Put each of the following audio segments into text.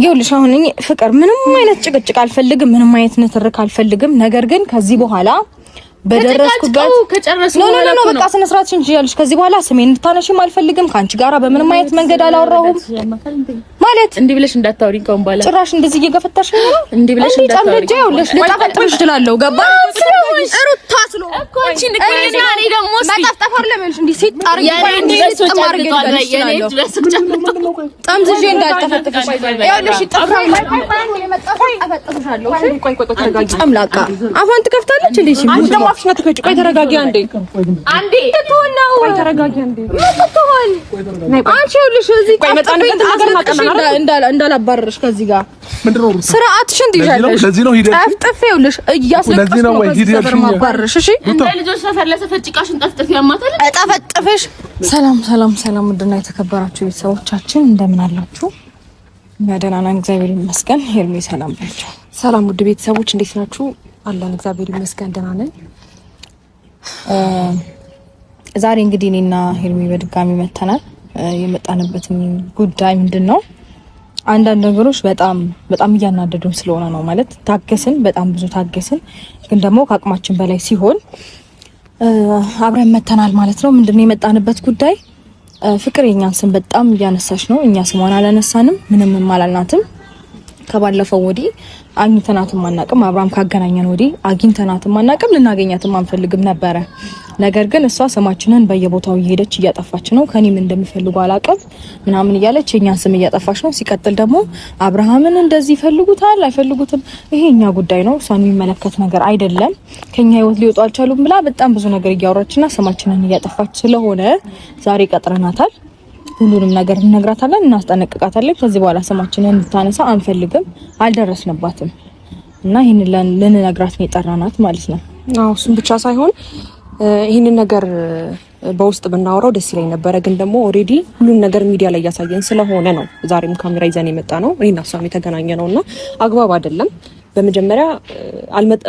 ይኸውልሽ አሁን እኔ ፍቅር ምንም አይነት ጭቅጭቅ አልፈልግም፣ ምንም አይነት ንትርክ አልፈልግም። ነገር ግን ከዚህ በኋላ በደረስኩበት ነው በቃ ስነ ስርዓትሽን ትይያለሽ። ከዚህ በኋላ ስሜን እንድታነሺም አልፈልግም። ካንቺ ጋራ በምንም አይነት መንገድ አላወራሁም ማለት እንዲህ ብለሽ እንዳታወሪኝ ከሆነ ባላ ጭራሽ እንደዚህ እየገፈታሽ ነው። እንዲህ ብለሽ እንዳታወሪኝ ይኸውልሽ ልጣፈጥሽ እችላለሁ። ገባሽ ሩታ ስሎ እኮ አንቺ ንገሪና እኔ ደግሞ ማጣፍጣፍ አይደለም ይልሽ እንዲህ ሲጣር ጠምዝዤ እንዳልጠፈጥፍሽ ይኸውልሽ ጥፍራይ የመጣው አፈጥፍሻለሁ። ቆይ ተረጋጊ። አምላካ አፏን ትከፍታለች እንዴ ሲል አፍሽና ተከጭ። ቆይ ተረጋጊ አንዴ ተተወናው። ቆይ ተረጋጊ አንዴ ተተወን። አንቺ ይኸውልሽ እዚህ ቆይ መጣንበት ነገር ማቀናራ እንዳላባረርሽ ከዚህ ጋር ምንድነው ስርዓትሽን ትይዣለሽ። ለዚህ ነው ሂደት ጠፍጥፍ ይኸውልሽ እያስለቀስኩ ነው ከዚህ ሰፈር ማባረርሽ። እሺ ለልጆች ሰፈር ለሰፈጭቃሽን ጠፍጥፍ ያማታል ጠፍጥፍሽ። ሰላም ምንድነው የተከበራችሁ ቤተሰቦቻችን እንደምን አላችሁ? ደህና ነን እግዚአብሔር ይመስገን። ሄርሜ ሰላም ናችሁ? ሰላም ውድ ቤተሰቦች እንዴት ናችሁ? አለን እግዚአብሔር ይመስገን ደህና ነን። ዛሬ እንግዲህ እኔና ሄርሜ በድጋሚ መተናል። የመጣንበትን ጉዳይ ምንድነው? አንዳንድ ነገሮች በጣም እያናደዱን ስለሆነ ነው። ማለት ታገስን፣ በጣም ብዙ ታገስን፣ ግን ደግሞ ከአቅማችን በላይ ሲሆን አብረን መተናል ማለት ነው። ምንድነው የመጣንበት ጉዳይ? ፍቅር የኛን ስም በጣም እያነሳች ነው። እኛ ስሟን አላነሳንም፣ ምንም አላልናትም። ከባለፈው ወዲህ አግኝተናትም አናቅም። አብራም ካገናኘን ወዲህ አግኝተናትም አናቅም፣ ልናገኛትም አንፈልግም ነበረ። ነገር ግን እሷ ስማችንን በየቦታው እየሄደች እያጠፋች ነው። ከኔም እንደሚፈልጉ አላቀም ምናምን እያለች የኛን ስም እያጠፋች ነው። ሲቀጥል ደግሞ አብርሃምን እንደዚህ ይፈልጉታል አይፈልጉትም ይሄ እኛ ጉዳይ ነው፣ እሷን የሚመለከት ነገር አይደለም። ከኛ ህይወት ሊወጡ አልቻሉም ብላ በጣም ብዙ ነገር እያወራችና ስማችንን እያጠፋች ስለሆነ ዛሬ ቀጥረናታል። ሁሉንም ነገር እንነግራታለን፣ እናስጠነቅቃታለን። ከዚህ በኋላ ስማችንን እንድታነሳ አንፈልግም፣ አልደረስንባትም እና ይሄንን ልንነግራት ነው የጠራናት ማለት ነው። አዎ እሱም ብቻ ሳይሆን ይሄንን ነገር በውስጥ ብናወራው ደስ ይለኝ ነበረ፣ ግን ደግሞ ኦሬዲ ሁሉን ነገር ሚዲያ ላይ ያሳየን ስለሆነ ነው ዛሬም ካሜራ ይዘን የመጣ ነው። እኔና እሷም የተገናኘ ነውና አግባብ አይደለም። በመጀመሪያ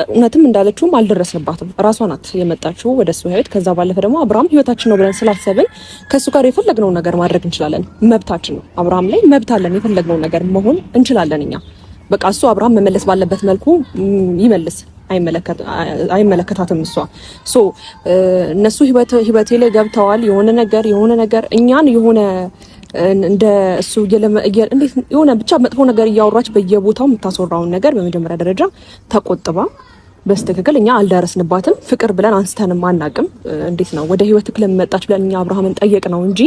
እውነትም እንዳለችውም አልደረስንባትም። ራሷ ናት የመጣችው ወደ እሱ ህይወት። ከዛ ባለፈ ደግሞ አብርሃም ህይወታችን ነው ብለን ስላሰብን ከሱ ጋር የፈለግነው ነገር ማድረግ እንችላለን። መብታችን ነው። አብርሃም ላይ መብት አለን። የፈለግነው ነገር መሆን እንችላለን እኛ። በቃ እሱ አብርሃም መመለስ ባለበት መልኩ ይመልስ። አይመለከታትም እሷ እነሱ ህይወቴ ላይ ገብተዋል። የሆነ ነገር እኛን የሆነ እንደ እሱ እንዴት የሆነ ብቻ መጥፎ ነገር እያወራች በየቦታው የምታስወራውን ነገር በመጀመሪያ ደረጃ ተቆጥባ በስተክክል እኛ አልደረስንባትም። ፍቅር ብለን አንስተንም አናቅም። እንዴት ነው ወደ ህይወትክ ለመጣች ብለን እኛ አብርሃምን ጠየቅ ነው እንጂ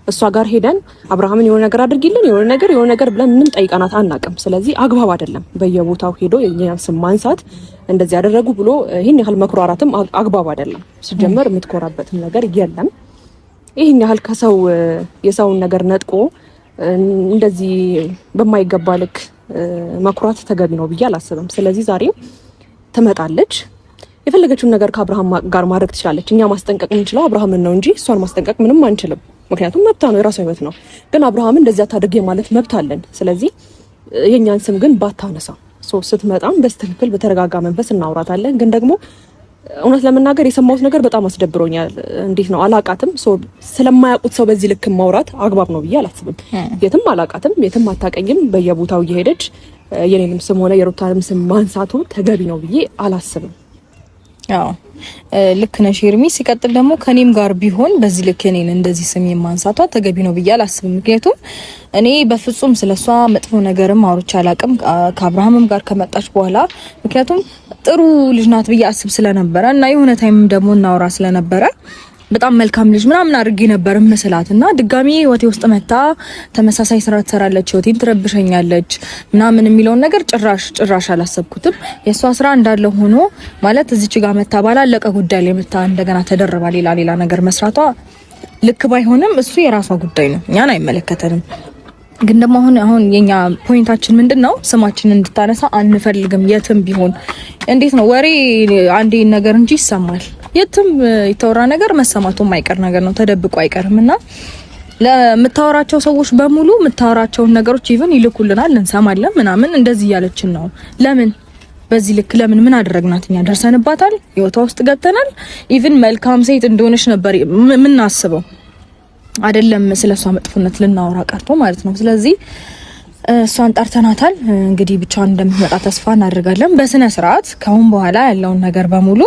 እሷ ጋር ሄደን አብርሃምን የሆነ ነገር አድርጊልን የሆነ ነገር ብለን ምንም ጠይቀናት አናቅም። ስለዚህ አግባብ አይደለም በየቦታው ሄዶ የኛን ስም ማንሳት። እንደዚህ ያደረጉ ብሎ ይሄን ያህል መኩራራትም አግባብ አይደለም። ሲጀመር የምትኮራበትም ነገር የለም። ይሄን ያህል ከሰው የሰውን ነገር ነጥቆ እንደዚህ በማይገባ ልክ መኩራት ተገቢ ነው ብዬ አላስብም። ስለዚህ ዛሬ ትመጣለች። የፈለገችውን ነገር ከአብርሃም ጋር ማድረግ ትችላለች። እኛ ማስጠንቀቅ የምንችለው አብርሃምን ነው እንጂ እሷን ማስጠንቀቅ ምንም አንችልም። ምክንያቱም መብቷ ነው፣ የራሷ ህይወት ነው። ግን አብርሃምን እንደዚያ ታድርጊ ማለት መብት አለን። ስለዚህ የኛን ስም ግን ባታነሳ ስትመጣም በስትክክል በተረጋጋ መንፈስ እናውራታለን። ግን ደግሞ እውነት ለመናገር የሰማሁት ነገር በጣም አስደብሮኛል። እንዴት ነው አላቃትም። ስለማያውቁት ሰው በዚህ ልክ ማውራት አግባብ ነው ብዬ አላስብም። የትም አላቃትም፣ የትም አታቀኝም። በየቦታው እየሄደች የኔንም ስም ሆነ የሩታንም ስም ማንሳቱ ተገቢ ነው ብዬ አላስብም። አዎ ልክ ነሽ ሄርሚ። ሲቀጥል ደግሞ ከኔም ጋር ቢሆን በዚህ ልክ እኔን እንደዚህ ስም የማንሳቷ ተገቢ ነው ብዬ አላስብም። ምክንያቱም እኔ በፍጹም ስለሷ መጥፎ ነገርም አውርቼ አላቅም ከአብርሃምም ጋር ከመጣች በኋላ። ምክንያቱም ጥሩ ልጅ ናት ብዬ አስብ ስለነበረ እና የሆነ ታይም ደግሞ እናወራ ስለነበረ በጣም መልካም ልጅ ምናምን አድርጌ ነበር መስላትና ድጋሚ ህይወቴ ውስጥ መታ ተመሳሳይ ስራ ትሰራለች፣ ህይወቴን ትረብሸኛለች ምናምን የሚለውን ነገር ጭራሽ አላሰብኩትም። የሷ ስራ እንዳለ ሆኖ ማለት እዚች ጋር መታ ባላለቀ ጉዳይ ላይ መታ እንደገና ተደረባ ሌላ ነገር መስራቷ ልክ ባይሆንም እሱ የራሷ ጉዳይ ነው፣ እኛን አይመለከተንም። ግን ደግሞ አሁን የኛ ፖይንታችን ምንድነው? ስማችንን እንድታነሳ አንፈልግም። የትም ቢሆን እንዴት ነው ወሬ አንዴ ነገር እንጂ ይሰማል። የትም የተወራ ነገር መሰማቱ የማይቀር ነገር ነው፣ ተደብቆ አይቀርምና ለምታወራቸው ሰዎች በሙሉ የምታወራቸውን ነገሮች ኢቭን ይልኩልናል፣ እንሰማለን ምናምን እንደዚህ ያለችን ነው። ለምን በዚህ ልክ ለምን ምን አደረግናት? እኛ ደርሰንባታል፣ ህይወቷ ውስጥ ገብተናል። ኢቭን መልካም ሴት እንደሆነች ነበር የምናስበው አይደለም ስለሷ መጥፎነት ልናወራ ቀርቶ ማለት ነው። ስለዚህ እሷን ጠርተናታል። እንግዲህ ብቻዋን እንደምትመጣ ተስፋ እናደርጋለን። በስነ ስርዓት ካሁን በኋላ ያለውን ነገር በሙሉ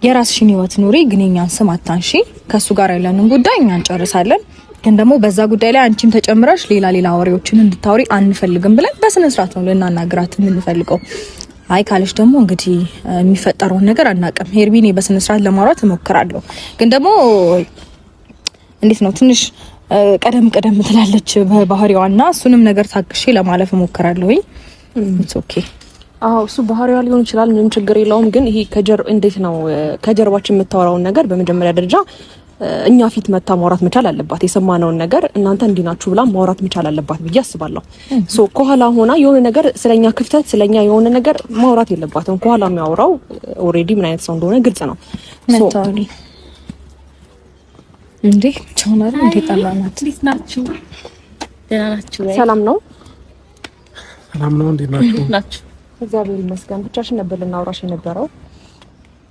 የራስሽን ህይወት ኑሪ፣ ግን የኛን ስም አታንሺ። ከሱ ጋር ያለንን ጉዳይ እኛ እንጨርሳለን። ግን ደግሞ በዛ ጉዳይ ላይ አንቺም ተጨምረሽ ሌላ ወሬዎችን እንድታወሪ አንፈልግም ብለን በስነ ስርዓት ነው ልናናግራት የምንፈልገው። አይ ካለሽ ደግሞ እንግዲህ የሚፈጠረውን ነገር አናውቅም። ሄርቢኔ በስነ ስርዓት ለማውራት እሞክራለሁ። ግን ደግሞ እንዴት ነው ትንሽ ቀደም ትላለች በባህሪዋና እሱንም ነገር ታግሼ ለማለፍ እሞክራለሁ። ኢትስ ኦኬ። አዎ እሱ ባህሪዋ ሊሆን ይችላል፣ ምንም ችግር የለውም። ግን ይሄ እንዴት ነው ከጀርባችን የምታወራውን ነገር በመጀመሪያ ደረጃ እኛ ፊት መታ ማውራት መቻል አለባት። የሰማነውን ነገር እናንተ እንዲናችሁ ብላ ማውራት መቻል አለባት ብዬ አስባለሁ። ሶ ከኋላ ሆና የሆነ ነገር ስለኛ ክፍተት ስለኛ የሆነ ነገር ማውራት የለባትም። ከኋላ የሚያወራው ኦሬዲ ምን አይነት ሰው እንደሆነ ግልጽ ነው። መታወሪ እንዴ ቻናል እንዴ ጠላናት። እንዴት ናችሁ? ደህና ናችሁ? ሰላም ነው። ሰላም ነው። እንዴት ናችሁ? እግዚአብሔር ይመስገን። ብቻሽን ነበር ልናወራሽ የነበረው።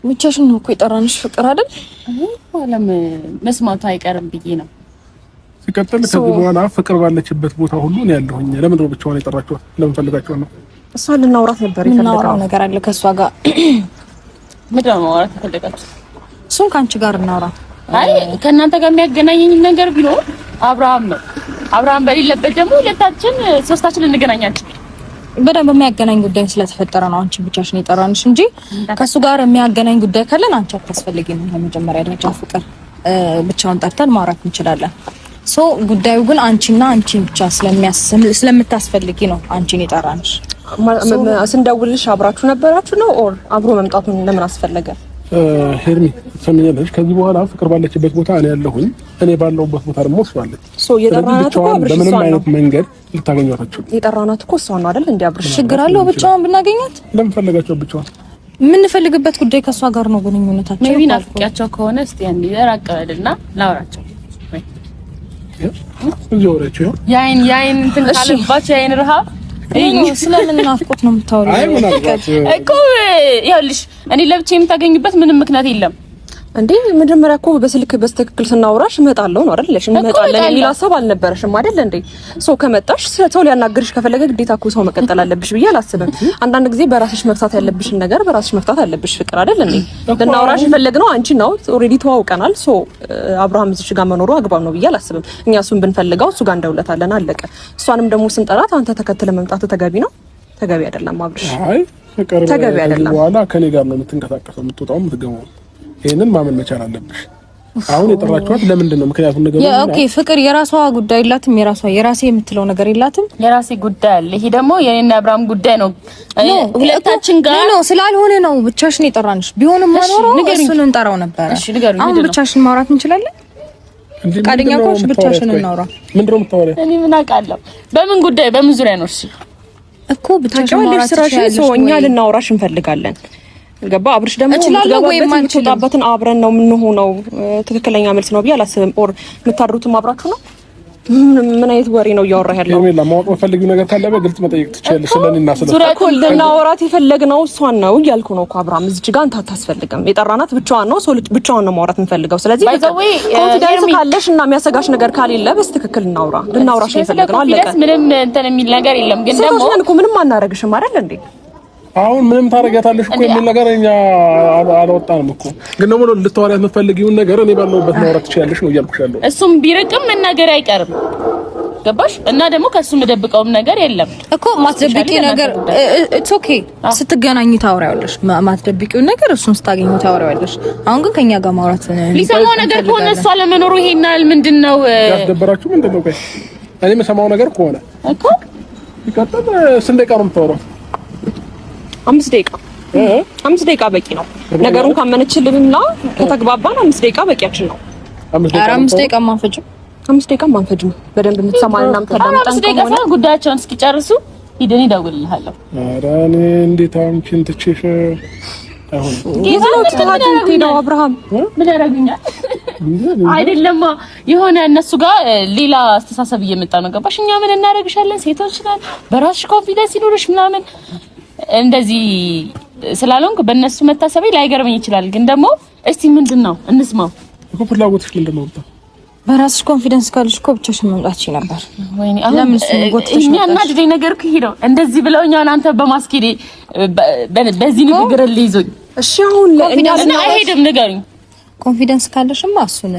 ብቻሽን ነው እኮ የጠራንሽ ፍቅር አይደል? አለም መስማቱ አይቀርም ብዬ ነው። ሲቀጥል ከዚህ በኋላ ፍቅር ባለችበት ቦታ ሁሉ ነው ያለሁኝ። ለምን ነው ብቻዋን የጠራችኋት? ለምን ፈልጋችኋት ነው? እሷ ልናወራት ነበር የፈለገው ነገር አለ ከሷ ጋር። ምንድን ነው ማውራት የፈለጋችሁት? እሱን ከአንቺ ጋር እናውራ። አይ ከእናንተ ጋር የሚያገናኘኝ ነገር ቢኖር አብርሃም ነው። አብርሃም በሌለበት ደግሞ ሁለታችን ሶስታችን እንገናኛለን። በደንብ የሚያገናኝ ጉዳይ ስለተፈጠረ ነው አንቺ ብቻሽን የጠራንሽ እንጂ ከሱ ጋር የሚያገናኝ ጉዳይ ካለን አንቺ አታስፈልጊም። በመጀመሪያ ደረጃ ፍቅር ብቻውን ጠርተን ማውራት እንችላለን። ሶ ጉዳዩ ግን አንቺና አንቺ ብቻ ስለምታስፈልጊ ነው አንቺን የጠራንሽ። ስንደውልሽ አብራችሁ ነበራችሁ ነው ኦር አብሮ መምጣቱን ለምን አስፈለገ? ሄርሚ ትሰሚኛለሽ? ከዚህ በኋላ ፍቅር ባለችበት ቦታ እኔ ያለሁኝ፣ እኔ ባለሁበት ቦታ ደግሞ እሷ አለች። ሶ የጠራናት እኮ አብርሽ በምንም አይነት መንገድ ልታገኟታችሁ የጠራናት እኮ እሷ ነው አይደል? እንዴ አብርሽ ችግር አለው ብቻውን ብናገኛት? ለምን ፈለጋችሁ ብቻውን? የምንፈልግበት ጉዳይ ከሷ ጋር ነው ግንኙነታቸው። ሜቢ ናፍቂያቸው ከሆነ እስቲ አንዴ ራቀበልና ላውራቸው። ያይን እንትን ካለባቸው ያይን ረሃብ ስለምን ናፍቆት ነው የምታወሪው? አይ ምናልባት እኮ ይኸውልሽ እኔ ለብቻ የምታገኝበት ምንም ምክንያት የለም። እንዴ መጀመሪያ እኮ በስልክ በስተክክል ስናወራሽ እመጣለሁ ነው አይደል? እንመጣለን የሚል ሀሳብ አልነበረሽም አይደል እንዴ? ሰው ከመጣሽ ሰው ሊያናግርሽ ከፈለገ ግዴታ እኮ ሰው መቀጠል አለብሽ ብዬ አላስብም። አንዳንድ ጊዜ በራስሽ መፍታት ያለብሽን ነገር በራስሽ መፍታት አለብሽ። ፍቅር አይደል እንዴ? ልናወራሽ የፈለግነው አንቺ ነው። ኦሬዲ ተዋውቀናል። ሶ አብርሃም እዚህ ጋር መኖሩ አግባብ ነው ብዬ አላስብም። እኛ እሱን ብንፈልገው እሱ ጋር እንደውለታለን፣ አለቀ። እሷንም ደግሞ ስንጠራት አንተ ተከትለ መምጣት ተገቢ ነው? ተገቢ አይደለም አብርሽ። አይ ፍቅር ተገቢ አይደለም። በኋላ ከኔ ጋር ነው የምትንቀሳቀሰው፣ የምትወጣው፣ የምትገባው። ይሄንን ማመን መቻል አለብሽ። አሁን የጠራችኋት ለምንድን ነው? ምክንያቱም ነገር ነው። ኦኬ ፍቅር የራሷ ጉዳይ የላትም? የራሴ የምትለው ነገር የላትም? የራሴ ጉዳይ አለ። ይሄ ደግሞ የኔና አብርሃም ጉዳይ ነው። ሁለታችን ጋር ነው ስላልሆነ ነው ብቻሽን የጠራንሽ። ቢሆንም ማኖረው እሱን እንጠራው ነበር። አሁን ብቻሽን ማውራት እንችላለን? ፈቃደኛ ከሆንሽ ብቻሽን እናውራ። ምንድን ነው የምታወሪው? እኔ ምን አውቃለሁ? በምን ጉዳይ በምን ዙሪያ ነው? እሺ እኮ ብቻሽን ማውራት ትችያለሽ። እኛ ልናወራሽ እንፈልጋለን። ገባ? አብርሽ ደግሞ የምትወጣበትን አብረን ነው የምንሆነው። ትክክለኛ መልስ ነው ብዬ አላስብም። ኦር የምታድሩትም አብራችሁ ነው? ምን አይነት ወሬ ነው እያወራህ ያለው? ሌላ ማወቅ የምፈልጊው ነገር ካለ በግልጽ መጠየቅ ትችያለሽ። ስለኔና ልናወራት የፈለግነው እሷን ነው እያልኩ ነው እኮ አብርሃም። እዚህ ጋር አንተ አታስፈልግም። የጠራናት ብቻዋን ነው። ብቻዋን ነው ማውራት የምፈልገው። ስለዚህ ኮንፊደንስ ካለሽ እና የሚያሰጋሽ ነገር ካሌለ በስትክክል እናውራ። ልናውራሽ ነው የፈለግነው። አለቀ። ምንም እንትን የሚል ነገር የለም። ግን ደግሞ ሴቶች ነን እኮ ምንም አናረግሽም አይደል እንዴ? አሁን ምንም ታረጋታለሽ እኮ የሚል ነገር እኛ አልወጣንም እኮ። ግን ደግሞ ልታወሪያት የምትፈልጊውን ነገር እኔ ባለሁበት ማውራት ትችያለሽ ነው እያልኩሽ ያለው። እሱም ቢርቅም መናገር አይቀርም። ገባሽ? እና ደግሞ ከሱ የምደብቀውም ነገር የለም እኮ። ማትደብቂ ነገር ኢትስ ኦኬ። ስትገናኙ ታወሪያለሽ። ማትደብቂው ነገር እሱን ስታገኙ ታወሪያለሽ። አሁን ግን ከኛ ጋር ማውራት ሊሰማው ነገር ከሆነ እሷ ለመኖሩ ይሄናል ምንድነው ያስደበራችሁ? ምንድነው? ቆይ እኔ የምሰማው ነገር ከሆነ እኮ ይቀጥል። ስንት ደቂቃ ነው የምታወራው? 5 ደቂቃ በቂ ነው። ነገሩን ካመነችልንና ከተግባባን 5 ደቂቃ በቂያችን ነው። 5 ደቂቃ ማንፈጅም 5 ደቂቃ ማንፈጅም። በደንብ የምትሰማንና የምታዳምጠን 5 ደቂቃ ሳይሆን ጉዳያቸውን እስኪጨርሱ ሂደን እደውልልሃለሁ። ኧረ እኔ እንዴት አንቺን ትቼሽ አሁን ነው አብርሃም ምን ያደርጉኛል? አይደለም የሆነ እነሱ ጋር ሌላ አስተሳሰብ እየመጣ ነው። ገባሽ? እኛ ምን እናደርግሻለን? ሴቶች ነን፣ በራስሽ ኮንፊደንስ ይኖርሽ ምናምን እንደዚህ ስላልሆንኩ በእነሱ መታሰቤ ላይገርመኝ ይችላል። ግን ደግሞ እስቲ ምንድነው እንስማው እኮ ፍላጎትሽ ምንድነው? በራስሽ ኮንፊደንስ ካለሽ እኮ ብቻሽን መምጣት ነበር። ወይኔ አሁን የሚያናድደኝ ነገር እኮ ይሄ ነው። እንደዚህ ብለውኛል አንተ በማስኬዴ በዚህ ንግግር ልይዞኝ። እሺ አሁን ለእኛ አይሄድም ንገሩኝ። ኮንፊደንስ ካለሽማ እሱን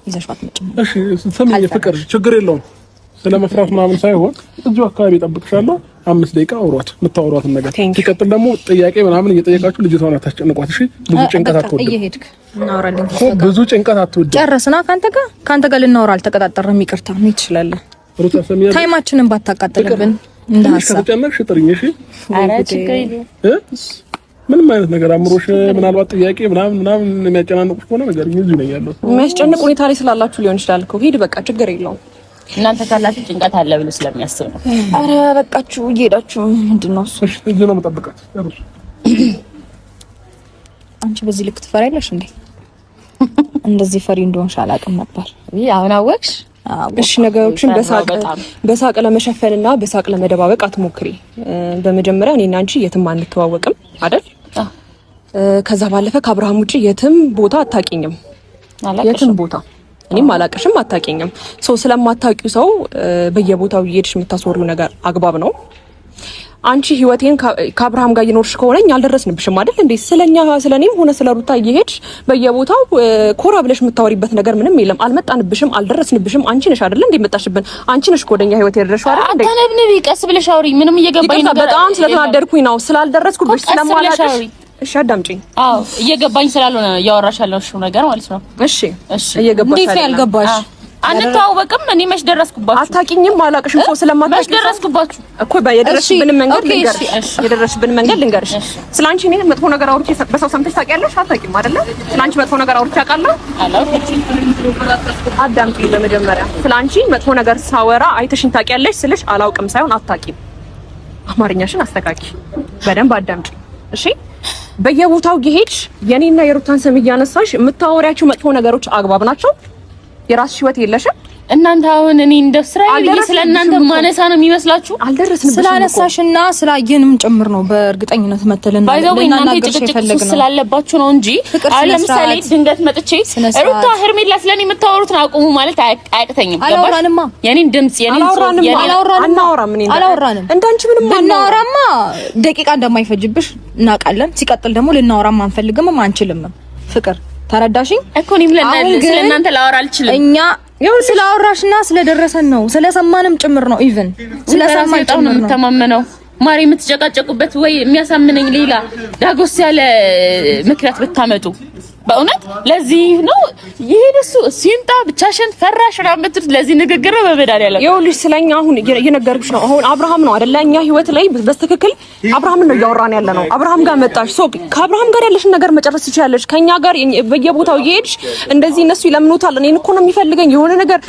ይዘሽ አትመጭም። እሺ ስሚኝ ፍቅር ችግር የለውም። ስለመፍራት ምናምን ሳይሆን እዚሁ አካባቢ እጠብቅሻለሁ። 5 ደቂቃ አውሯት የምታወሯትን ነገር ሲቀጥል ደግሞ ጥያቄ ምናምን እየጠየቃችሁ ልጅቷን አታስጨንቋት። እሺ ብዙ ጭንቀት አትወድ። እየሄድክ እናወራለን። ብዙ ጭንቀት አትወድ። ጨረስና ካንተ ጋር ልናወራ አልተቀጣጠረም። ይቅርታ ምን ትችላለህ? ሩታ ሰሚያ ታይማችንን ባታቃጥልብን እንደ ሀሳብ ከተጨነቅሽ ጥሪኝ። እሺ ኧረ ችግር የለውም። ምንም አይነት ነገር አምሮሽ ምናልባት ጥያቄ ምናምን የሚያጨናንቁሽ ከሆነ ነገር እዚህ ነው ያለው። የሚያስጨንቅ ሁኔታ ላይ ስላላችሁ ሊሆን ይችላል እኮ ሂድ በቃ ችግር የለውም። እናንተ ካላችሁ ጭንቀት አለ ብሎ ስለሚያስብ ነው። አረ በቃችሁ እየሄዳችሁ ምንድነው እሱ? እዚህ ነው የምጠብቃት። አንቺ በዚህ ልክ ትፈሪያለሽ እንዴ? እንደዚህ ፈሪ እንደሆንሽ አላውቅም ነበር። ይሄ አሁን አወቅሽ? እሺ ነገሮችን በሳቅ ለመሸፈንና በሳቅ ለመደባበቅ አትሞክሪ። በመጀመሪያ እኔና አንቺ የትም አንተዋወቅም አይደል? ከዛ ባለፈ ከአብርሃም ውጪ የትም ቦታ አታውቂኝም። የትም ቦታ እኔም አላቅሽም አታውቂኝም። ሰው ስለማታውቂው ሰው በየቦታው እየሄድሽ የምታስወሪው ነገር አግባብ ነው? አንቺ ህይወቴን ከአብርሃም ጋር እየኖርሽ ከሆነ አልደረስንብሽም አይደል እንዴ? ስለኔም ሆነ ስለ ሩታ እየሄድሽ በየቦታው ኮራ ብለሽ የምታወሪበት ነገር ምንም የለም። አልመጣንብሽም፣ አልደረስንብሽም። አንቺ ነሽ አይደል እንዴ የመጣሽብን? አንቺ ነሽ ወደኛ ህይወት የደረስሽው አይደል እንዴ? አታነብንቢ፣ ቀስ ብለሽ አውሪ። ምንም እየገባኝ ነገር በጣም ስለተናደድኩኝ ነው ስላልደረስኩብሽ ስለማላቅሽ። እሺ አዳምጪኝ። አዎ እየገባኝ ስላልሆነ ያወራሽ ያለሽው ነገር ማለት ነው። እሺ እየገባሽ እንዴት ያልገባሽ? አንተዋወቅም። እኔ መች ደረስኩባችሁ? አታውቂኝም፣ አላቅሽም። ሰው ስለማታውቂ መች ደረስኩባችሁ እኮ የደረስሽብን መንገድ ልንገርሽ። የደረስሽብን መንገድ ልንገርሽ። ስላንቺ እኔ መጥፎ ነገር አውርቼ በሰው ሰምተሽ ታውቂያለሽ? አታውቂም አይደለ? ስላንቺ መጥፎ ነገር አውርቼ አውቃለሁ? አዳምጪኝ። በመጀመሪያ ስላንቺ መጥፎ ነገር ሳወራ አይተሽኝ ታውቂያለሽ ስልሽ አላውቅም ሳይሆን አታውቂም። አማርኛሽን አስተካኪ። በደንብ አዳምጪኝ እሺ? በየቦታው እየሄድሽ የኔና የሩታን ስም እያነሳሽ የምታወሪያቸው መጥፎ ነገሮች አግባብ ናቸው? የራስሽ ህይወት የለሽም? እናንተ አሁን እኔ እንደ እስራኤል ስለእናንተ ማነሳ ነው የሚመስላችሁ? አልደረስንብሽም። ስላነሳሽና ስላየንም ጭምር ነው በእርግጠኝነት መተለን ለናናገርሽ የፈለግነው ስላለባችሁ ነው እንጂ አሁን ለምሳሌ ድንገት መጥቼ ሩታ ሄርሜላ ስለኔ የምታወሩትን አቁሙ ማለት አያቅተኝም። አላወራንማ። የኔን ድምጽ የኔን አላወራንም። እንዳንቺ ምንም ብናወራማ ደቂቃ እንደማይፈጅብሽ እናውቃለን። ሲቀጥል ደግሞ ልናወራም አንፈልግም አንችልም። ፍቅር ተረዳሽኝ እኮ እኔም ስለእናንተ ላወራ አልችልም። እኛ ስላወራሽና ስለደረሰን ነው ስለሰማንም ጭምር ነው። ኢቭን ስለሰማን ጭምር ነው የምተማመነው። ማሪ የምትጨቃጨቁበት ወይ የሚያሳምነኝ ሌላ ዳጎስ ያለ ምክንያት ብታመጡ በእውነት ለዚህ ነው ይሄን እሱ ሲምጣ ብቻሽን ፈራሽ ምናምን ለዚህ ንግግር ነው በመዳሊያ ይኸውልሽ ስለኛ አሁን እየነገርኩሽ ነው። አሁን አብርሃም ነው አይደል እኛ ህይወት ላይ በትክክል አብርሃም ነው እያወራን ያለ ነው። አብርሃም ጋር መጣሽ ሶ ከአብርሃም ጋር ያለሽን ነገር መጨረስ ትችያለሽ። ከኛ ጋር በየቦታው እየሄድሽ እንደዚህ እነሱ ይለምኑታል እኔን እኮ ነው የሚፈልገኝ የሆነ ነገር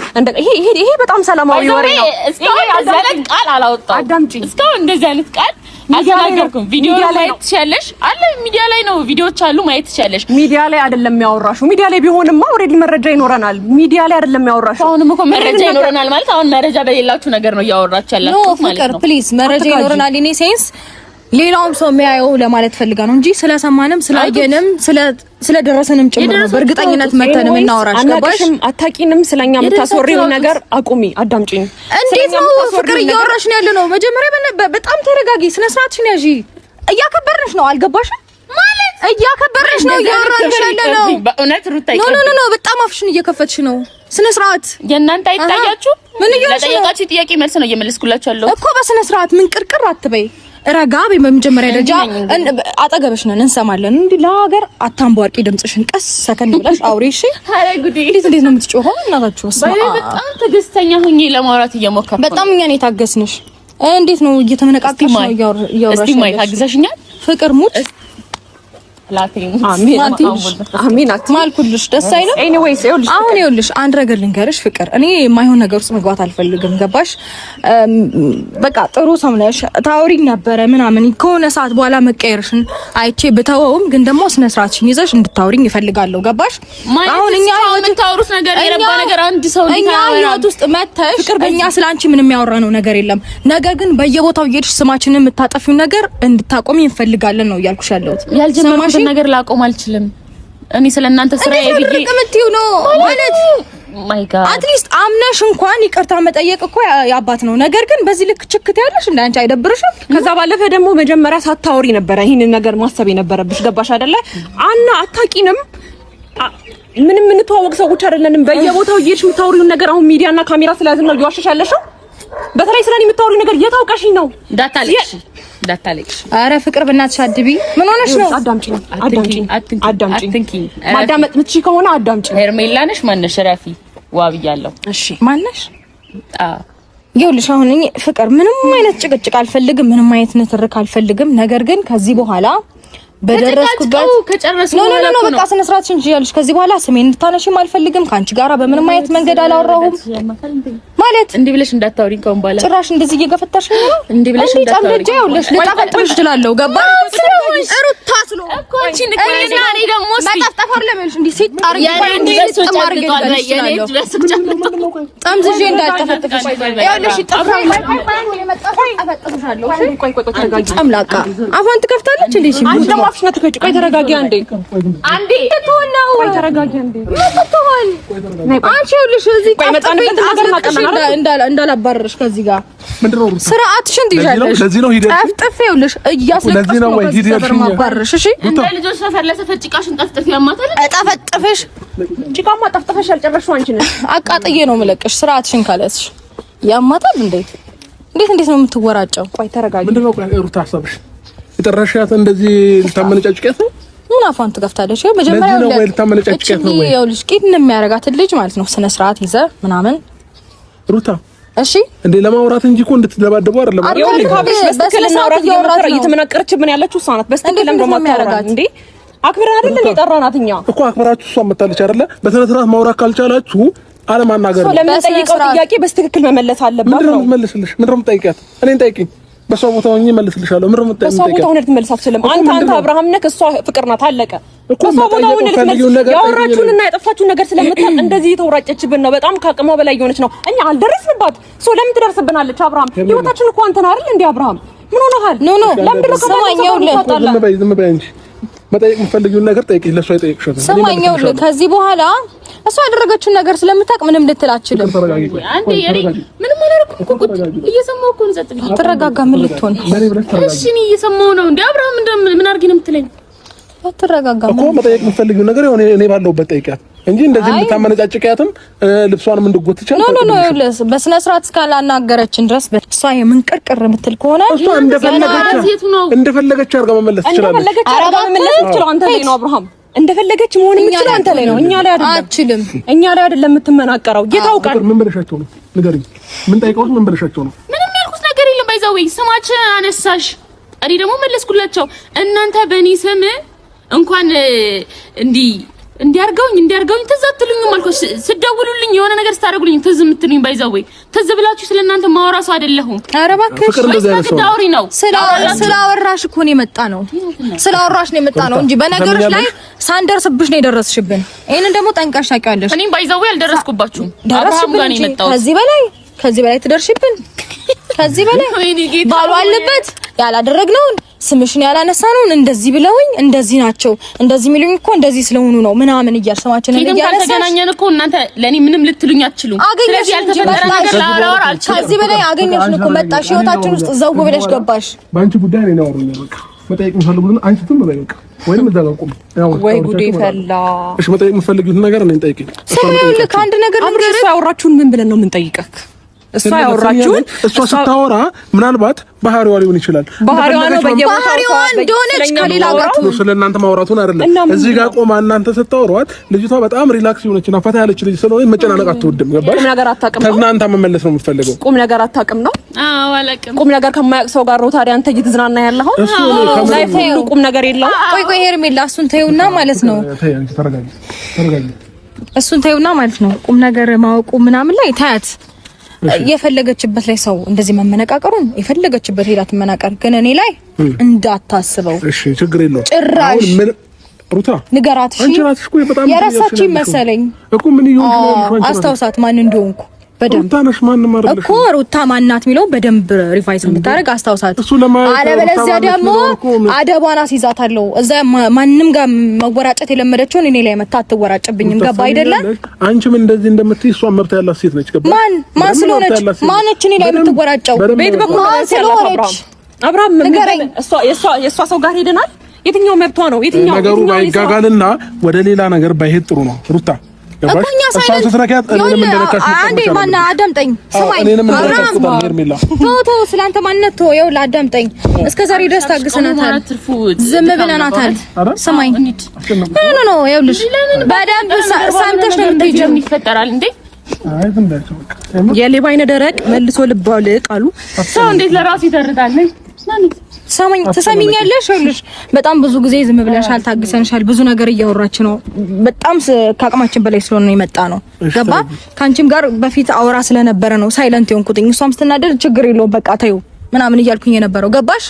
ይሄ በጣም ሰላማዊ ወሬ ነው። እስካሁን እንደዚህ አይነት ቃል አላወጣም። አዳምጪኝ። እስካሁን እንደዚህ አይነት ቃል አልተናገርኩም። ቪዲዮ ላይ ትችያለሽ አለ ሚዲያ ላይ ነው ቪዲዮዎች አሉ ማየት ትችያለሽ። ሚዲያ ላይ አይደለም ያወራሽው። ሚዲያ ላይ ቢሆንማ ኦሬዲ መረጃ ይኖረናል። ሚዲያ ላይ አይደለም ያወራሽው። አሁንም እኮ መረጃ ይኖረናል ማለት አሁን መረጃ በሌላችሁ ነገር ነው ያወራችሁ ያላችሁ ማለት ነው። ፕሊዝ መረጃ ይኖረናል ኢን ሴንስ ሌላውም ሰው የሚያየው ለማለት ፈልጋ ነው እንጂ ስለሰማንም ስላየንም ስለደረሰንም ጭምር ነው በእርግጠኝነት መተንም እናወራሽ። ገባሽ? አታቂንም ስለኛ የምታስወሪው ነገር አቁሚ። አዳምጪኝ። እንዴት ነው ፍቅር እያወራሽ ነው ያለነው? መጀመሪያ በጣም ተረጋጊ። ስነ ስርዓትሽን ያዢ። እያከበርንሽ ነው። አልገባሽም ማለት እያከበርንሽ ነው እያወራንሽ ያለነው። በእውነት ሩታ ኖ በጣም አፍሽን እየከፈትሽ ነው። ስነ ስርዓት የእናንተ አይታያችሁ? ለጠየቃችሁ ጥያቄ መልስ ነው እየመለስኩላችሁ ያለው እኮ። በስነ ስርዓት ምን ቅርቅር አትበይ። ረጋ በመጀመሪያ ደረጃ አጠገብሽ ነን እንሰማለን። እንዴ ለሀገር አታምቧርቂ። ድምጽሽን ቀስ ሰከን ብለሽ አውሪ እሺ። አረ ጉዴ እንዴት ነው የምትጮኸው? እናታችሁ በጣም ትዕግስተኛ ሆኜ ለማውራት እየሞከርኩ በጣም እኛ ነው የታገስንሽ። እንዴት ነው እየተመነቃቀሽ ነው እያወራሽ? እስቲ ማይ ታግዘሽኛል? ፍቅር ሙት አሜን ማልኩልሽ ደስ አይልም። ኤኒዌይስ አሁን ይኸውልሽ አንድ ነገር ልንገርሽ ፍቅር፣ እኔ የማይሆን ነገር ውስጥ መግባት አልፈልግም። ገባሽ? በቃ ጥሩ ሰው ነሽ፣ ታውሪኝ ነበረ ምናምን ከሆነ ሰዓት በኋላ መቀየርሽን አይቼ ብተወውም ግን ደግሞ ስነ ስርዓትሽን ይዘሽ እንድታውሪኝ እፈልጋለሁ። ገባሽ? አሁን እኛ የምታወሩት ነገር የረባ ነገር አንድ ሰው ህይወት ውስጥ መተሽ ፍቅር፣ በእኛ ስላንቺ ምንም ያወራነው ነገር የለም። ነገር ግን በየቦታው እየሄድሽ ስማችንን የምታጠፊው ነገር እንድታቆሚ እንፈልጋለን ነው እያልኩሽ ያለሁት። ያልጀመርኩት ነገር ላቆም አልችልም። እኔ ስለእናንተ ስራ ይብዬ ምትዩ ነው ማለት ማይ ጋድ አትሊስት አምነሽ እንኳን ይቅርታ መጠየቅ እኮ ያባት ነው። ነገር ግን በዚህ ልክ ችክት ያለሽ እንደ አንቺ አይደብርሽም? ከዛ ባለፈ ደግሞ መጀመሪያ ሳታወሪ ነበር ይሄንን ነገር ማሰብ የነበረብሽ። ገባሽ አይደለ? አና አታቂንም ምንም እንተዋወቅ ሰዎች አይደለንም። በየቦታው እየሄድሽ የምታወሪውን ነገር አሁን ሚዲያና ካሜራ ስለያዝን ነው እየዋሸሽ ያለሽው። በተለይ ስለኔ የምታወሪው ነገር የታውቀሽኝ ነው። ዳታለቅሽ አረ ፍቅር በእናትሽ አድቢ። ምን ሆነሽ ነው? አዳምጪኝ። ማዳመጥ ምትሽ ከሆነ አዳምጪኝ። ሄርሜላ ነሽ ማነሽ? ረፊ ዋብያለሁ። እሺ ማነሽ? ይኸውልሽ አሁን ፍቅር ምንም አይነት ጭቅጭቅ አልፈልግም፣ ምንም አይነት ንትርክ አልፈልግም። ነገር ግን ከዚህ በኋላ በደረስኩበት ነው በቃ ስነ ስርዓት እንጂ ያልሽ ከዚህ በኋላ ስሜን እንድታነሺም አልፈልግም። ካንቺ ጋራ በምንም አይነት መንገድ አላወራሁም ማለት እንዴ ብለሽ እንዳታወሪኝ ከሆነ ባላ ጭራሽ እንደዚህ እየገፈታሽ ነው እንዴ ብለሽ እንዳታወሪኝ ይኸውልሽ ልጣፈጥሽ እችላለሁ። ገባሽ? ሩታ ስሎ እኮ አንቺ ንገሪና እኔ ደግሞ መጣፍጠፈር ለምንሽ እንዴ ሲጣር ጠምዝዤ እንዳልጠፈጥፍሽ ይኸውልሽ ይጣፋል አፈጥፍሻለሁ። ቆይ ጨምላቃ አፏን ትከፍታለች እንዴ? አንቺ ደግሞ አፍሽና ትከጭ። ቆይ ተረጋጊ አንዴ ትተውነው። ቆይ ተረጋጊ አንዴ መጥቷል። አንቺ ይኸውልሽ እዚህ መጣንበት ነገር ማቀናና እንዳላባረርሽ ከዚህ ጋር ምንድነው ስርዓትሽን ትይዣለሽ። ለዚህ ነው ሂደት ጠፍጥፍ ይኸውልሽ እያስለቀስኩ ነው ከዚህ ሰፈር ማባረርሽ። እሺ እንደ ልጆች ተፈለሰፈ ጭቃሽን ጠፍጥፍ ያማታል። ጠፍጥፍሽ ጭቃማ ጠፍጥፈሽ ያልጨረስሽው አንቺ ነሽ። አቃጥዬ ነው የምለቅሽ ስርዓትሽን ካለስሽ ያማታል። እንዴት ነው የምትወራጨው? ቆይ ተረጋጊ። ምንድነው ሩታ ሀሳብሽ? የጠራሻት እንደዚህ ልታመነጫጭቂያት ነው? ምን አፏን ትከፍታለች? መጀመሪያ ነው ወይ ልታመነጫጭቂያት ነው ወይ? ይኸውልሽ ቂድ የሚያረጋት ልጅ ማለት ነው ስነ ስርዓት ይዘ ምናምን ሩታ እሺ እንዴ ለማውራት እንጂ እኮ እንድትደባደቡ አይደለም። ይኸውልሽ ካብሽ በስተክል እናውራት እየተመናቀረችብን ያለችው እሷ ናት። በስተክል ለምን ማታወራት እንዴ? አክብረን አይደል እንዴ ጠራናት? እኛ እኮ አክብራችሁ እሷ መጣለች አይደለ? በስነ ስርዓት ማውራት ካልቻላችሁ አለማናገር ነው። ለምን ጠይቀው ጥያቄ በስተክል መመለስ አለባት ነው። ምንድነው የምትመልስልሽ? ምንድነው የምትጠይቂያት? እኔን ጠይቂኝ። በሷ ቦታ ሆኜ መልስልሻለሁ። ምንድነው የምትጠይቂኝ? በሷ ቦታ ሆነህ ትመልስ አትችልም። አንተ አብርሃም ነህ፣ እሷ ፍቅር ናት። አለቀ። በሷ ቦታ ሆነህ ልትመልስ ያወራችሁንና ያጠፋችሁን ነገር ስለምታውቅ እንደዚህ የተወራጨችብን ነው። በጣም ከአቅሟ በላይ የሆነች ነው። እኛ አልደረስንባት። ለምን ትደርስብናለች? አብርሃም ህይወታችን እኮ አንተ ነህ አይደል እንዴ? አብርሃም ምን ሆነሃል? ኖ ለምን ነው ሰማኛው ዝም በይ እንጂ መጠየቅ የምትፈልጊውን ነገር ጠይቂ። ለሷ አይጠይቅሽም። ሰማኛው ከዚህ በኋላ እሷ ያደረገችውን ነገር ስለምታውቅ ምንም ልትል አትችልም። አንዴ ምንም አላደረኩም እኮ እየሰማሁ እኮ ነው። ጸጥልኝ ተረጋጋ። ምን ልትሆን? እሺ እኔ እየሰማሁ ነው። እንዴ አብርሃም ምን አድርጊ ነው የምትለኝ? ተረጋጋ እኮ መጠየቅ የምትፈልጊውን ነገር እኔ ባለሁበት ጠይቂያት እንጂ እንደዚህ እንድታመነጫጭቂያትም ልብሷንም እንድትጎትቻት ኖ በስነ ስርዓት እስካላናገረችን ድረስ እሷ የምንቅርቅር የምትል ከሆነ እሷ እንደፈለገች አድርጋ መመለስ ትችላለች። አንተ ላይ ነው አብርሃም እንደፈለገች መሆን የምትችለው አንተ ላይ ነው። እኛ ላይ አይደለም። አትችልም። እኛ ላይ አይደለም የምትመናቀረው። የታውቃል። ምን ብለሻቸው ነው? ንገሪኝ። ምን ጠይቀውት ምን ብለሻቸው ነው? ምንም ያልኩት ነገር የለም። ባይዛው ስማችን አነሳሽ፣ እኔ ደግሞ መለስኩላቸው። እናንተ በእኔ ስም እንኳን እንዲያርገውኝ ትዝ አትሉኝም አልኩሽ። ስደውሉልኝ የሆነ ነገር ስታደርጉልኝ ትዝ የምትሉኝ ባይዛው ትዝ ብላችሁ ስለእናንተ ማውራሱ አይደለሁም። ኧረ እባክሽ ዳውሪ ነው ስላወራሽ እኮ ነው የመጣ ነው። ስላወራሽ ነው የመጣ ነው እንጂ በነገሮች ላይ ሳንደርስብሽ ነው የደረስሽብን። ይሄንን ደግሞ ጠንቀሽ ታውቂያለሽ። እኔም ባይዛው አልደረስኩባችሁም። አብርሃም ጋር ነው የመጣው። ከዚህ በላይ ትደርሽብን። ከዚህ በላይ ባሉ አለበት ያላደረግነውን ስምሽን ያላነሳነውን እንደዚህ ብለውኝ እንደዚህ ናቸው እንደዚህ የሚሉኝ እኮ እንደዚህ ስለሆኑ ነው ምናምን እያልሰማችን ነው እያለሰ ተገናኘን እኮ እናንተ ለኔ ምንም ልትሉኝ አትችሉም። ስለዚህ ያልተፈጠረ ነገር ላወራ አልችልም። ከዚህ በላይ አገኘሽን እኮ መጣሽ፣ ህይወታችን ውስጥ ዘው ብለሽ ገባሽ። ባንቺ ጉዳይ ነው ያወሩኝ። በቃ መጠየቅ የምፈልጉትን አንቺ ዝም በይ በቃ። ወይንም እዛ ጋር ቁም። ወይ ጉዴ ፈላ። እሺ መጠየቅ የምፈልጉትን ነገር እኔን ጠይቂኝ። ሰማዩልክ አንድ ነገር ልንገርሽ። ያወራችሁን ምን ብለን ነው የምንጠይቀክ? እሷ ያወራችሁን እሷ ስታወራ ምናልባት ባህሪዋ ሊሆን ይችላል። ባህሪዋ ነው ባህሪዋ እንደሆነች ከሌላ ጋር ስለእናንተ ማውራቱን አይደለም። እዚህ ጋር ቆማ እናንተ ስታወሯት ልጅቷ በጣም ሪላክስ የሆነችና ፈታ ያለች ልጅ ስለሆነ መጨናነቅ አትወድም። ገባሽ? ቁም ነገር አታውቅም ነው። ከእናንተ መመለስ ነው የምትፈልገው። ቁም ነገር አታውቅም ነው። አዎ አላውቅም። ቁም ነገር ከማያውቅ ሰው ጋር ነው ታዲያ አንተ እየተዝናና ያለኸው። ቁም ነገር የለውም። ቆይ ሄርሜላ እሱን ተይውና ማለት ነው። ተረጋጊ። እሱን ተይውና ማለት ነው። ቁም ነገር ማወቁ ምናምን ላይ ታያት የፈለገችበት ላይ ሰው እንደዚህ መመነቃቀሩን የፈለገችበት ሄዳ ትመናቀር፣ ግን እኔ ላይ እንዳታስበው። እሺ ችግር የለውም። ጭራሽ ሩታ ንገራት። እሺ አንቺ ራስሽ እኮ በጣም የረሳችኝ መሰለኝ እኮ ምን ይሁን አስታውሳት ማን እንደሆንኩ በደንብ ሩታነሽ ማንንም አይደለም እኮ ሩታ ማናት የሚለው በደንብ ሪቫይዝ እንድታረግ አስታውሳት። አለበለዚያ ደግሞ አደባና ሲዛታለሁ እዛ ማንንም ጋር መወራጨት የለመደችውን እኔ ላይ መታ አትወራጭብኝም። ገባ አይደለ? አንቺም እንደዚህ እንደምትይ እሷ መብት ያላት ሴት ነች። ገባ? ማን ስለሆነች ማነች እኔ ላይ የምትወራጨው? ቤት በኩል ስለሆነች አብርሃም የእሷ ሰው ጋር ሄደናል። የትኛው መብቷ ነው? የትኛው ነገሩ ባይጋጋልና ወደ ሌላ ነገር ባይሄድ ጥሩ ነው ሩታ። እኮኛ ሳይለንት አንዴ ማና አዳምጠኝ፣ ስማኝ ቶቶ ስላንተ ማንነት ቶ ይኸውልህ አዳምጠኝ። እስከዛሬ ድረስ ታግሰናታል፣ ዝም ብለናታል። ስማኝ ኖ ይኸውልሽ በደንብ ሳምተሽ ነው የምትሄጂው። ይፈጠራል እንዴ? አይ ዝም በልሽ በቃ። የሌባ አይነ ደረቅ መልሶ ልባው ቃሉ ሰው እንዴት ለራሱ ይተርታል? ሰማኝ ትሰሚኛለሽ? ይኸውልሽ በጣም ብዙ ጊዜ ዝም ብለሻል፣ ታግሰንሻል። ብዙ ነገር እያወራች ነው። በጣም ከአቅማችን በላይ ስለሆነ ነው የመጣ ነው። ገባ? ካንቺም ጋር በፊት አውራ ስለነበረ ነው ሳይለንት የሆንኩትኝ። እሷም ስትናደድ ችግር የለውም በቃ ተይው ምናምን እያልኩኝ የነበረው ገባሽ?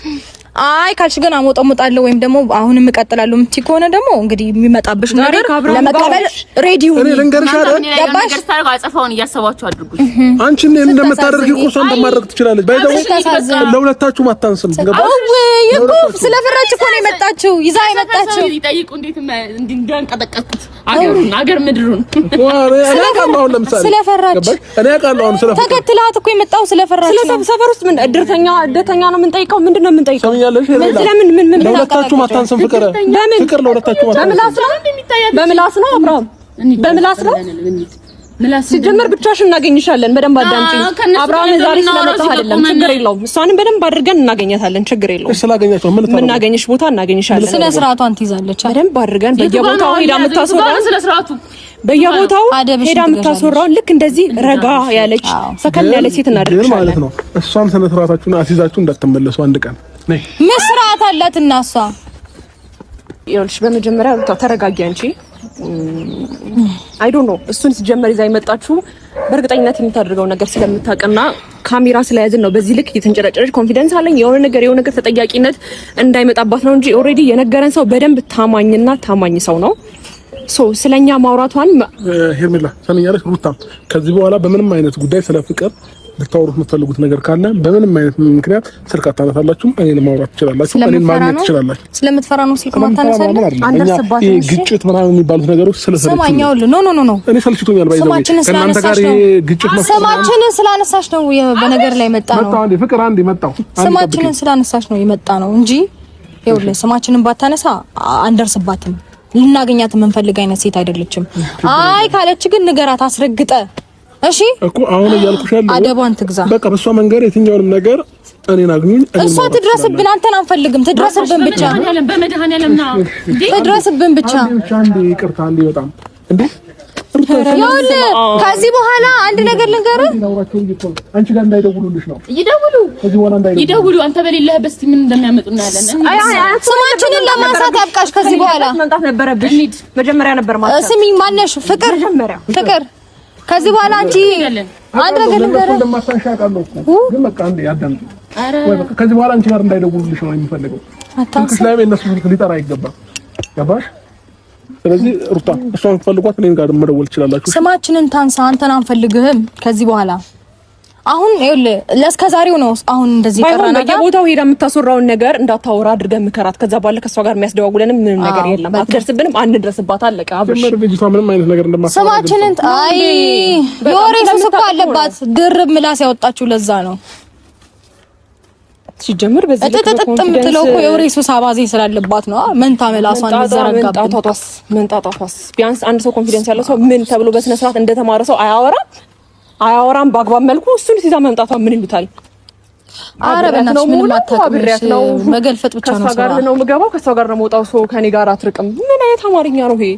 አይ ካልሽ ግን አሞጣሞጣለሁ ወይም ደግሞ አሁንም እቀጥላለሁ የምትይ ከሆነ ደግሞ እንግዲህ የሚመጣብሽ ነገር ለመቀበል ሬዲ ሁኚ። እኔ ልንገርሽ አይደል ገባሽ? ነገር ታርጋ አጸፋውን እያሰባችሁ አድርጉ። አንቺ ምን እንደምታደርጊ እኮ እሷ እንደማድረግ ትችላለች። ባይዘው ለሁለታችሁም አታንስም። ገባሽ? ይቆ ስለፈራች እኮ ነው የመጣችው፣ ይዛ የመጣችው ይጠይቁ እንዴት እንዲንቀጠቀጡት አገር ምድሩን እኔ አውቃለሁ። አሁን ለምሳሌ ስለፈራች እኔ አውቃለሁ። አሁን ስለፈራች ተከትላት እኮ የመጣው ስለፈራች ነው። ሰፈር ውስጥ ምን እድርተኛ ነው የምንጠይቀው? ምንድነው የምንጠይቀው? ምን ለሁለታችሁ ማታንስም ፍቅር ለሁለታችሁ በምላስ ነው አብርሃም በምላስ ነው ሲጀመር ብቻሽን እናገኝሻለን። በደንብ አዳምጪኝ አብርሃም። ዛሬ ስለመጣህ አይደለም ችግር የለውም። እሷንም በደንብ አድርገን እናገኛታለን። ችግር የለውም። ስላገኛችሁ ምን እናገኝሽ ቦታ እናገኝሻለን። ስለ ስርዓቷን ትይዛለች። በደንብ አድርገን በየቦታው ሄዳ የምታስወራው ስለ ስርዓቱ በየቦታው ሄዳ የምታስወራው ልክ እንደዚህ ረጋ ያለች ሰከን ያለች ሴት እናደርግሻለን ማለት ነው። እሷም ስነ ስርዓታችሁን አስይዛችሁ እንዳትመለሱ አንድ ቀን ነይ። ምን ስርዓት አላት እና እሷ? ይኸውልሽ በመጀመሪያ ተረጋጊ አንቺ። አይ ዶንት ኖ እሱን ሲጀመር ይዛ የመጣችሁ በእርግጠኝነት የምታደርገው ነገር ስለምታውቅና ካሜራ ስለያዝን ነው በዚህ ልክ እየተንጨረጨረች። ኮንፊደንስ አለኝ የሆነ ነገር ተጠያቂነት እንዳይመጣባት ነው እንጂ ኦልሬዲ የነገረን ሰው በደንብ ታማኝ ሰው ነው። ስለኛ ማውራቷን ሄርሜላ ሰምኛለሽ። ሩታ ከዚህ በኋላ በምንም አይነት ጉዳይ ስለ ፍቅር ልታወሩት የምትፈልጉት ነገር ካለ በምንም አይነት ምክንያት ስልክ አታነሳላችሁ። እኔን ማውራት ትችላላችሁ፣ እኔን ማግኘት ትችላላችሁ። ስለምትፈራ ነው ስልክ ማታነሳለህ? አንደርስባትም። ይሄ ግጭት ምናምን የሚባሉት ነገሮች ሰማኛው ኖ እኔ ሰልችቶኛል። ባይዘው ከእናንተ ጋር ይሄ ግጭት ነው። ስማችንን ስላነሳሽ ነው በነገር ላይ መጣ ነው። መጣው አንዴ ፍቅር አንዴ መጣው ስማችንን ስላነሳሽ ነው የመጣ ነው እንጂ ይኸውልህ ስማችንን ባታነሳ አንደርስባትም። ልናገኛት የምንፈልግ አይነት ሴት አይደለችም። አይ ካለች ግን ንገራት አስረግጠ። እሺ እኮ አሁን እያልኩሽ ያለው አደቧን ትግዛ። በቃ በሷ መንገር የትኛውንም ነገር እኔን አግኙኝ። እሷ ትድረስብን፣ አንተን አንፈልግም። ትድረስብን ብቻ በመድኃኒዓለም ነው እንዴ? ትድረስብን ብቻ አንዴ ይቅርታ አንዴ በጣም እንዴ ይኸውልህ ከዚህ በኋላ አንድ ነገር ልንገርህ። አንቺ ጋር እንዳይደውሉልሽ ነው። ይደውሉ አንተ በሌለህበት እስኪ ምን እንደሚያመጡ እናያለን። ስማችንን ለማንሳት ያብቃሽ። ከዚህ በኋላ መምጣት ነበረብሽ። መጀመሪያ ነበር ማለት ስሚኝ፣ ማነሽ ፍቅር ከዚህ በኋላ አንቺ አንድ ነገር ልንገርህ። እንደማታንሻ ቃለው ግን በቃ አንዴ አዳምጪ። ወይ በቃ ከዚህ በኋላ አንቺ ጋር እንዳይደውሉልሽ ነው የሚፈልገው። ስልክሽ ላይ እነሱ ስልክ ሊጠራ አይገባም። ገባሽ? ስለዚህ ሩታ እሷን ፈልጓት እኔን ጋር መደወል ትችላላችሁ። ስማችንን ታንሳ፣ አንተን አንፈልግህም ከዚህ በኋላ። አሁን ይኸውልህ ለእስከዛሬው ነው አሁን እንደዚህ ቀራና በየቦታው ሄዳ የምታስወራውን ነገር እንዳታወራ አድርገን ምከራት። ከዛ ባለ ከሷ ጋር የሚያስደዋውለንም ምንም ነገር የለም። አትደርስብንም፣ አንድረስባት አለቀ። አብሽ ልጅቷ ምንም አይነት ነገር እንደማታወራ ስማችንን አይ የወሬ ሱስ እኮ አለባት። ድርብ ምላስ ያወጣችሁ ለዛ ነው ሲጀምር በዚህ ተጠጥጥም ትለው እኮ የወሬ ሱስ አባዜ ስላለባት ነው። መንታ ምላሷን ዘረጋባት። መንጣጣቷስ ቢያንስ አንድ ሰው ኮንፊደንስ ያለው ሰው ምን ተብሎ በስነ ስርዓት እንደተማረ ሰው አያወራም በአግባብ መልኩ። እሱን ሲዛ መምጣቷ ምን ይሉታል? አረ በእናትሽ ምንም አታውቅም። መገልፈጥ ብቻ ነው ከሷ ጋር ነው የምገባው፣ ከሷ ጋር ነው የምወጣው። ሰው ከኔ ጋር አትርቅም። ምን አይነት አማርኛ ነው ይሄ?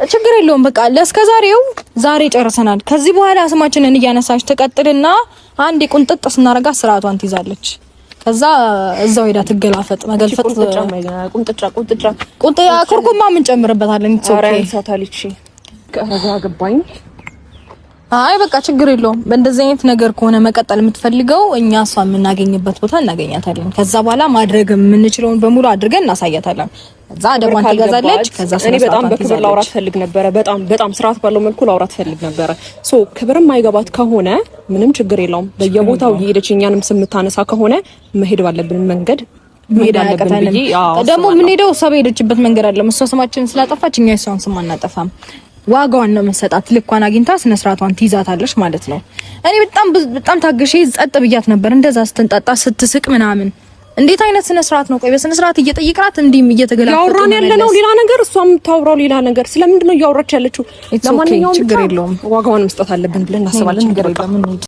ችግር የለውም በቃ ለእስከዛሬው ዛሬ ጨርሰናል። ከዚህ በኋላ ስማችንን እያነሳች ተቀጥልና አንድ ቁንጥጥ ስናረጋ ስርዓቷን ትይዛለች። ከዛ እዛው ሄዳ ትገላፈጥ። መገልፈጥ ቁንጥጫ ኩርኩማ ምን ጨምርበታለን? ኦኬ ሳታሊቺ ከዛ ገባኝ። አይ በቃ ችግር የለውም። በእንደዚህ አይነት ነገር ከሆነ መቀጠል የምትፈልገው እኛ እሷ የምናገኝበት ቦታ እናገኛታለን። ከዛ በኋላ ማድረግ የምንችለውን በሙሉ አድርገን እናሳያታለን። ከዛ አደቧን ትገዛለች። ከዛ እኔ በጣም በክብር ላውራት ፈልግ ነበረ። በጣም ስርዓት ባለው መልኩ ላውራት ፈልግ ነበረ። ሶ ክብርም ማይገባት ከሆነ ምንም ችግር የለውም። በየቦታው እየሄደች እኛንም ስም የምታነሳ ከሆነ መሄድ ባለብን መንገድ መሄድ አለብን ብዬ ደግሞ የምንሄደው እሷ በሄደችበት መንገድ አለ። እሷ ስማችንን ስላጠፋች እኛ የሷን ስም አናጠፋም። ዋጋዋን ነው መሰጣት። ልኳን አግኝታ ስነ ስርዓቷን ትይዛታለች ማለት ነው። እኔ በጣም ታግሼ ጸጥ ብያት ነበር። እንደዛ ስትንጣጣ ስትስቅ ምናምን እንዴት አይነት ስነ ስርዓት ነው? ቆይ በስነ ስርዓት እየጠየቅናት እንዲም እየተገላጠ ያወራን ያለነው ሌላ ነገር፣ እሷም ታውራው ሌላ ነገር። ስለምንድን ነው እያወራች ያለችው? ለማንኛውም ችግር የለውም። ዋጋዋን መስጠት አለብን ብለን እናስባለን። ችግር የለውም።